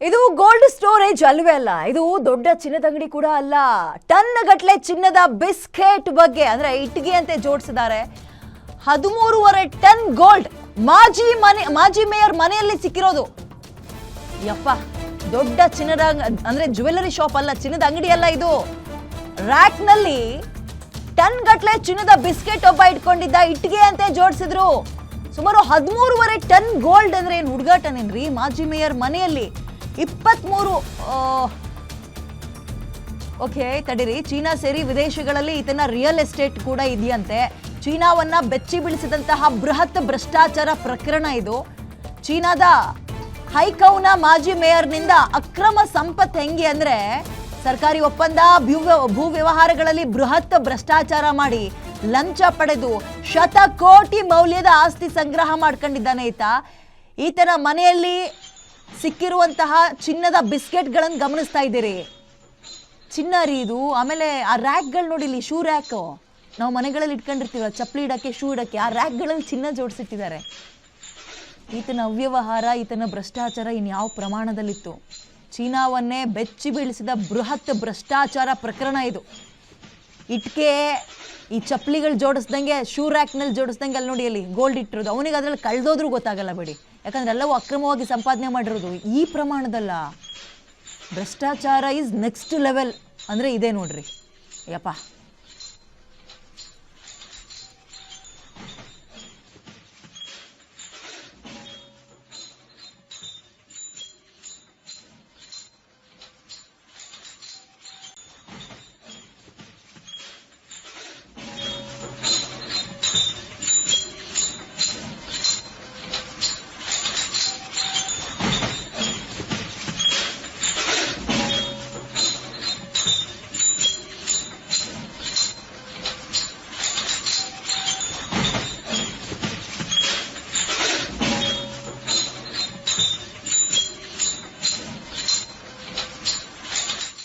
ಇದು gold storage ಅಲ್ವೇ ಅಲ್ಲ, ಇದು ದೊಡ್ಡ ಚಿನ್ನದ ಅಂಗಡಿ ಕೂಡ ಅಲ್ಲ. ಟನ್ ಗಟ್ಟಲೆ ಚಿನ್ನದ ಬಿಸ್ಕೆಟ್ ಬಗ್ಗೆ ಅಂದ್ರೆ ಇಟ್ಟಿಗೆ ಅಂತೆ ಜೋಡಿಸಿದ್ದಾರೆ. 13.5 ಟನ್ ಗೋಲ್ಡ್ ಮಾಜಿ ಮೇಯರ್ ಮನೆಯಲ್ಲಿ ಸಿಕ್ಕಿರೋದು. ಯಪ್ಪ, ದೊಡ್ಡ ಚಿನ್ನದ ಅಂದ್ರೆ ಜ್ಯುವೆಲ್ಲರಿ ಶಾಪ್ ಅಲ್ಲ, ಚಿನ್ನದ ಅಂಗಡಿ ಅಲ್ಲ ಇದು. ರ್ಯಾಕ್ ನಲ್ಲಿ ಟನ್ ಗಟ್ಟಲೆ ಚಿನ್ನದ ಬಿಸ್ಕೆಟ್ ಒಬ್ಬ ಇಟ್ಕೊಂಡಿದ್ದ, ಇಟ್ಟಿಗೆ ಅಂತೆ ಜೋಡಿಸಿದ್ರು. ಸುಮಾರು 13.5 ಟನ್ ಗೋಲ್ಡ್ ಅಂದ್ರೆ ಏನು ಹುಡುಗಾಟನೇನ್ರಿ? ಮಾಜಿ ಮೇಯರ್ ಮನೆಯಲ್ಲಿ 23 ಓಕೆ ತಡೀರಿ, ಚೀನಾ ಸೇರಿ ವಿದೇಶಗಳಲ್ಲಿ ಈತನ ರಿಯಲ್ ಎಸ್ಟೇಟ್ ಕೂಡ ಇದೆಯಂತೆ. ಚೀನಾವನ್ನ ಬೆಚ್ಚಿ ಬೀಳಿಸಿದಂತಹ ಬೃಹತ್ ಭ್ರಷ್ಟಾಚಾರ ಪ್ರಕರಣ ಇದು. ಚೀನಾದ ಹೈಕೌನ ಮಾಜಿ ಮೇಯರ್ನಿಂದ ಅಕ್ರಮ ಸಂಪತ್ತು ಹೆಂಗೆ ಅಂದ್ರೆ, ಸರ್ಕಾರಿ ಒಪ್ಪಂದ, ಭೂ ವ್ಯವಹಾರಗಳಲ್ಲಿ ಬೃಹತ್ ಭ್ರಷ್ಟಾಚಾರ ಮಾಡಿ ಲಂಚ ಪಡೆದು ಶತಕೋಟಿ ಮೌಲ್ಯದ ಆಸ್ತಿ ಸಂಗ್ರಹ ಮಾಡ್ಕೊಂಡಿದ್ದಾನೆ ಈತನ ಮನೆಯಲ್ಲಿ ಸಿಕ್ಕಿರುವಂತಹ ಚಿನ್ನದ ಬಿಸ್ಕೆಟ್ಗಳನ್ನು ಗಮನಿಸ್ತಾ ಇದ್ದೀರಿ. ಚಿನ್ನ ರೀ ಇದು. ಆಮೇಲೆ ಆ ರ್ಯಾಕ್ಗಳು ನೋಡಿ, ಇಲ್ಲಿ ಶೂ ರ್ಯಾಕ್ ನಾವು ಮನೆಗಳಲ್ಲಿ ಇಟ್ಕೊಂಡಿರ್ತೀವಲ್ಲ, ಚಪ್ಪಲಿ ಇಡಕ್ಕೆ, ಶೂ ಇಡಕ್ಕೆ, ಆ ರ್ಯಾಕ್ಗಳಲ್ಲಿ ಚಿನ್ನ ಜೋಡಿಸಿಟ್ಟಿದ್ದಾರೆ. ಈತನ ಅವ್ಯವಹಾರ, ಈತನ ಭ್ರಷ್ಟಾಚಾರ ಇನ್ಯಾವ ಪ್ರಮಾಣದಲ್ಲಿತ್ತು? ಚೀನಾವನ್ನೇ ಬೆಚ್ಚಿ ಬೀಳಿಸಿದ ಬೃಹತ್ ಭ್ರಷ್ಟಾಚಾರ ಪ್ರಕರಣ ಇದು. ಇಟ್ಕೆ ಈ ಚಪ್ಪಲಿಗಳು ಜೋಡಿಸ್ದಂಗೆ, ಶೂ ರ್ಯಾಕ್ನಲ್ಲಿ ಜೋಡಿಸ್ದಂಗೆ ಅಲ್ಲಿ ನೋಡಿ, ಅಲ್ಲಿ ಗೋಲ್ಡ್ ಇಟ್ಟಿರೋದು. ಅವನಿಗೆ ಅದರಲ್ಲಿ ಕಳೆದೋದ್ರೂ ಗೊತ್ತಾಗಲ್ಲ ಬಿಡಿ, ಯಾಕಂದ್ರೆ ಎಲ್ಲವೂ ಅಕ್ರಮವಾಗಿ ಸಂಪಾದನೆ ಮಾಡಿರೋದು. ಈ ಪ್ರಮಾಣದಲ್ಲ, ಭ್ರಷ್ಟಾಚಾರ ಈಸ್ ನೆಕ್ಸ್ಟ್ ಲೆವೆಲ್ ಅಂದರೆ ಇದೆ ನೋಡ್ರಿ. ಯಪ್ಪ.